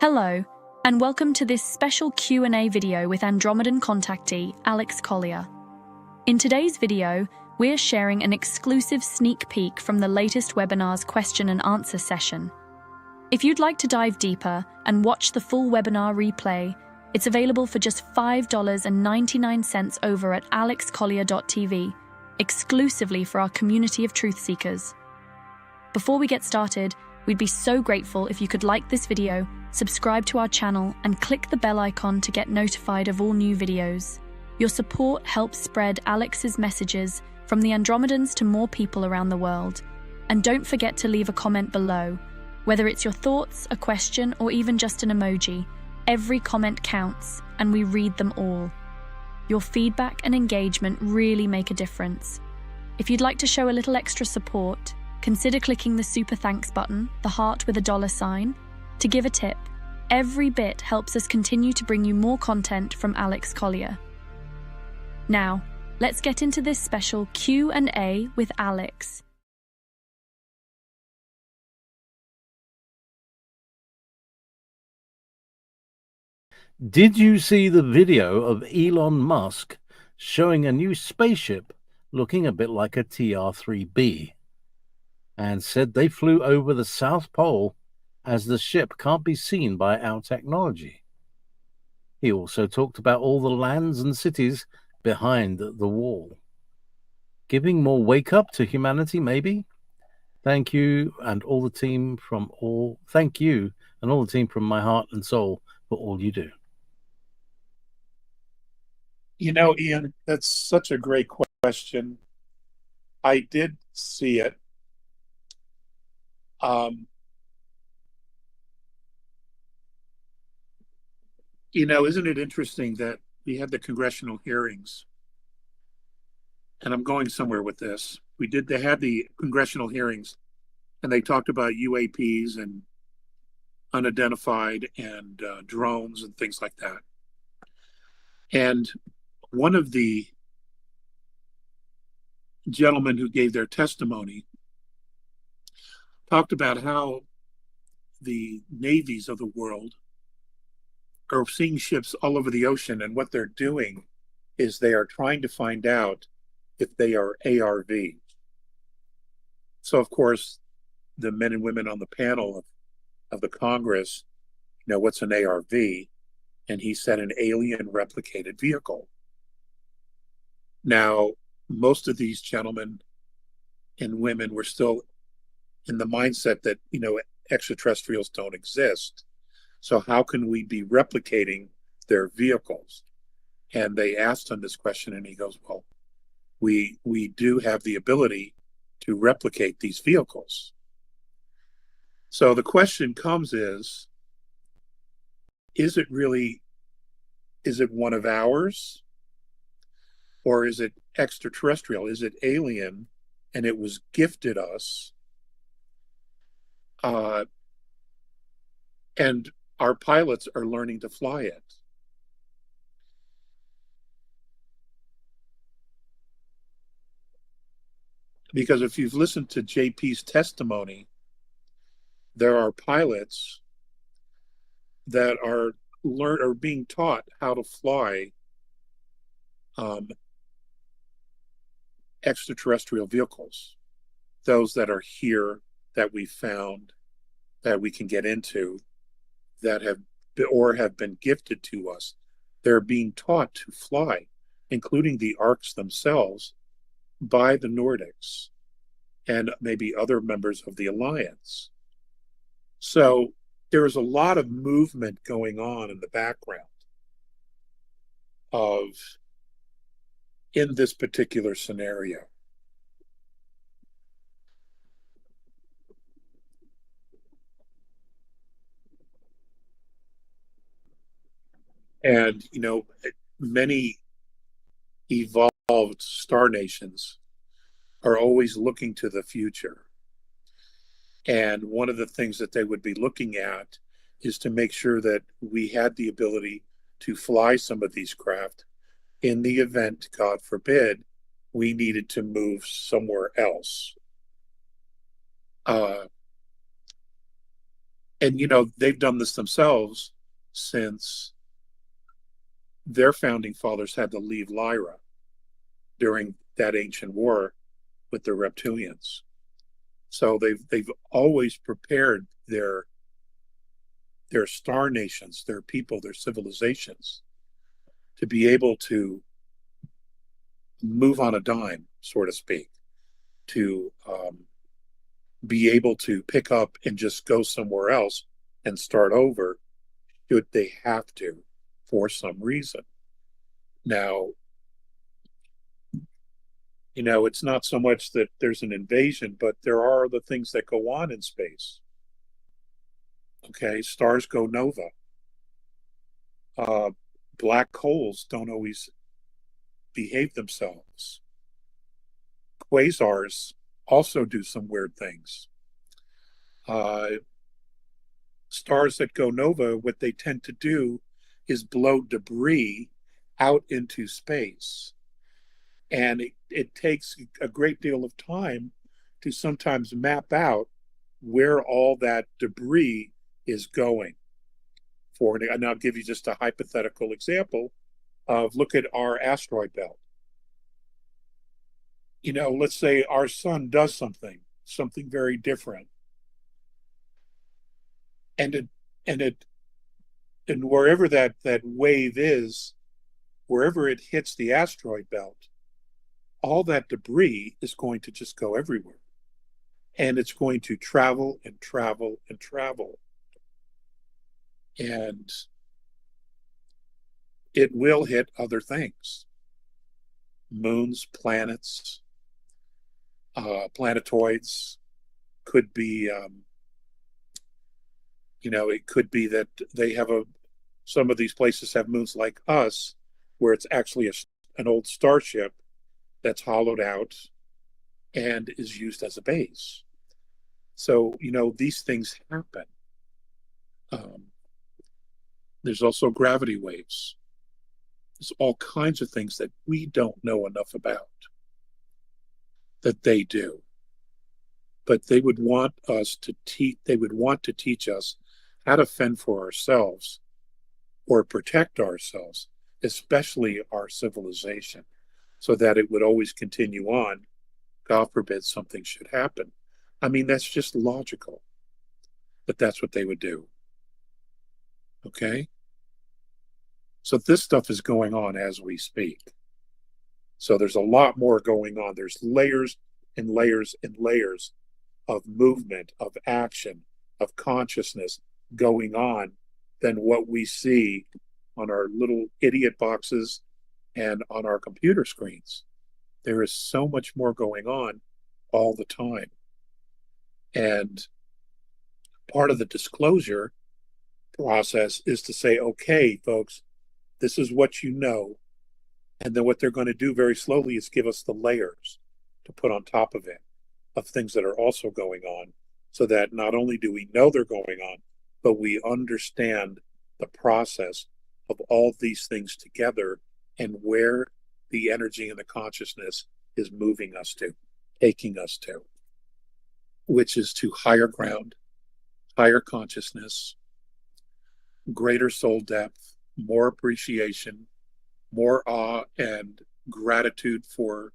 Hello, and welcome to this special Q&A video with Andromedan contactee Alex Collier. In today's video, we're sharing an exclusive sneak peek from the latest webinar's question and answer session. If you'd like to dive deeper and watch the full webinar replay, it's available for just $5.99 over at alexcollier.tv, exclusively for our community of truth seekers. Before we get started, we'd be so grateful if you could like this video, subscribe to our channel, and click the bell icon to get notified of all new videos. Your support helps spread Alex's messages from the Andromedans to more people around the world. And don't forget to leave a comment below. Whether it's your thoughts, a question, or even just an emoji, every comment counts, and we read them all. Your feedback and engagement really make a difference. If you'd like to show a little extra support, consider clicking the super thanks button, the heart with a $sign, to give a tip. Every bit helps us continue to bring you more content from Alex Collier. Now, let's get into this special Q&A with Alex. Did you see the video of Elon Musk showing a new spaceship looking a bit like a TR-3B? And said they flew over the South Pole as the ship can't be seen by our technology. He also talked about all the lands and cities behind the wall. Giving more wake up to humanity, maybe? Thank you and all the team from my heart and soul for all you do. You know, Ian, that's such a great question. I did see it. Isn't it interesting that we had the congressional hearings? And I'm going somewhere with this. They had the congressional hearings, and they talked about UAPs and unidentified and drones and things like that. And one of the gentlemen who gave their testimony talked about how the navies of the world are seeing ships all over the ocean, and what they're doing is they are trying to find out if they are ARV. So, of course, the men and women on the panel of the Congress know what's an ARV, and he said an alien replicated vehicle. Now, most of these gentlemen and women were still in the mindset that, extraterrestrials don't exist. So how can we be replicating their vehicles? And they asked him this question, and he goes, well, we do have the ability to replicate these vehicles. So the question comes is it one of ours? Or is it extraterrestrial? Is it alien and it was gifted us? And our pilots are learning to fly it. Because if you've listened to JP's testimony, there are pilots that are being taught how to fly extraterrestrial vehicles, those that are here, that we found, that we can get into, that have been gifted to us. They're being taught to fly, including the arcs themselves, by the Nordics and maybe other members of the Alliance. So there is a lot of movement going on in the background in this particular scenario. And, many evolved star nations are always looking to the future. And one of the things that they would be looking at is to make sure that we had the ability to fly some of these craft in the event, God forbid, we needed to move somewhere else. And, they've done this themselves since their founding fathers had to leave Lyra during that ancient war with the reptilians. So they've always prepared their star nations, their people, their civilizations to be able to move on a dime, so to speak, to be able to pick up and just go somewhere else and start over should they have to for some reason. Now, it's not so much that there's an invasion, but there are other things that go on in space. Okay, stars go nova. Black holes don't always behave themselves. Quasars also do some weird things. Stars that go nova, what they tend to do is blow debris out into space. And it takes a great deal of time to sometimes map out where all that debris is going. And I'll give you just a hypothetical example of look at our asteroid belt. Let's say our sun does something very different. And wherever that wave is, wherever it hits the asteroid belt, all that debris is going to just go everywhere. And it's going to travel and travel and travel. And it will hit other things. Moons, planets, planetoids, could be, it could be that they have some of these places have moons like us, where it's actually an old starship that's hollowed out and is used as a base. So, these things happen. There's also gravity waves. There's all kinds of things that we don't know enough about that they do. But they would want us to teach us how to fend for ourselves or protect ourselves, especially our civilization, so that it would always continue on. God forbid something should happen. I mean, that's just logical, but that's what they would do. Okay? So this stuff is going on as we speak. So there's a lot more going on. There's layers and layers and layers of movement, of action, of consciousness going on than what we see on our little idiot boxes and on our computer screens. There is so much more going on all the time. And part of the disclosure process is to say, okay, folks, this is what you know. And then what they're going to do very slowly is give us the layers to put on top of it of things that are also going on, so that not only do we know they're going on, but we understand the process of all these things together and where the energy and the consciousness is moving us to, taking us to, which is to higher ground, higher consciousness, greater soul depth, more appreciation, more awe and gratitude for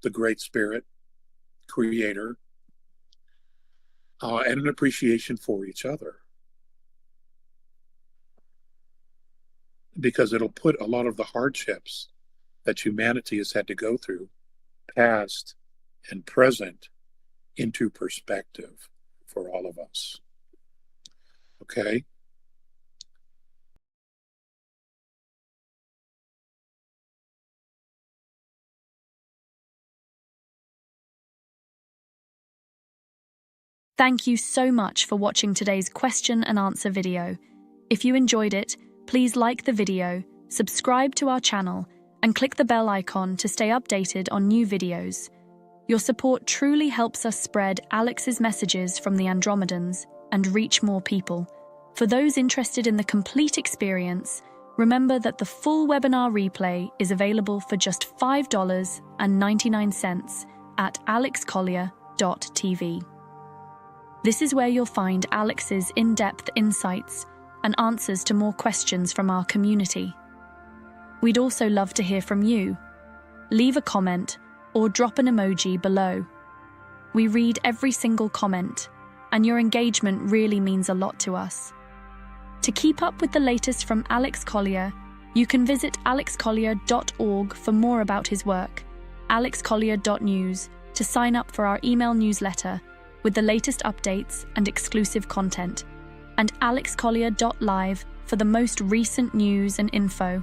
the Great Spirit, Creator, and an appreciation for each other. Because it'll put a lot of the hardships that humanity has had to go through, past and present, into perspective for all of us. Okay? Thank you so much for watching today's question and answer video. If you enjoyed it, please like the video, subscribe to our channel, and click the bell icon to stay updated on new videos. Your support truly helps us spread Alex's messages from the Andromedans and reach more people. For those interested in the complete experience, remember that the full webinar replay is available for just $5.99 at alexcollier.tv. This is where you'll find Alex's in-depth insights and answers to more questions from our community. We'd also love to hear from you. Leave a comment or drop an emoji below. We read every single comment, and your engagement really means a lot to us. To keep up with the latest from Alex Collier, you can visit alexcollier.org for more about his work, alexcollier.news to sign up for our email newsletter with the latest updates and exclusive content, and alexcollier.live for the most recent news and info.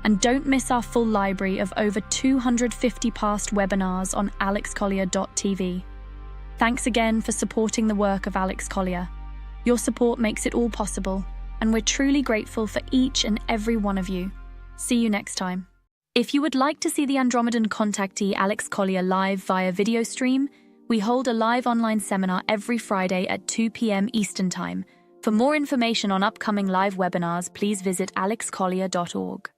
And don't miss our full library of over 250 past webinars on alexcollier.tv. Thanks again for supporting the work of Alex Collier. Your support makes it all possible, and we're truly grateful for each and every one of you. See you next time. If you would like to see the Andromedan contactee Alex Collier live via video stream, we hold a live online seminar every Friday at 2 p.m. Eastern Time. For more information on upcoming live webinars, please visit alexcollier.org.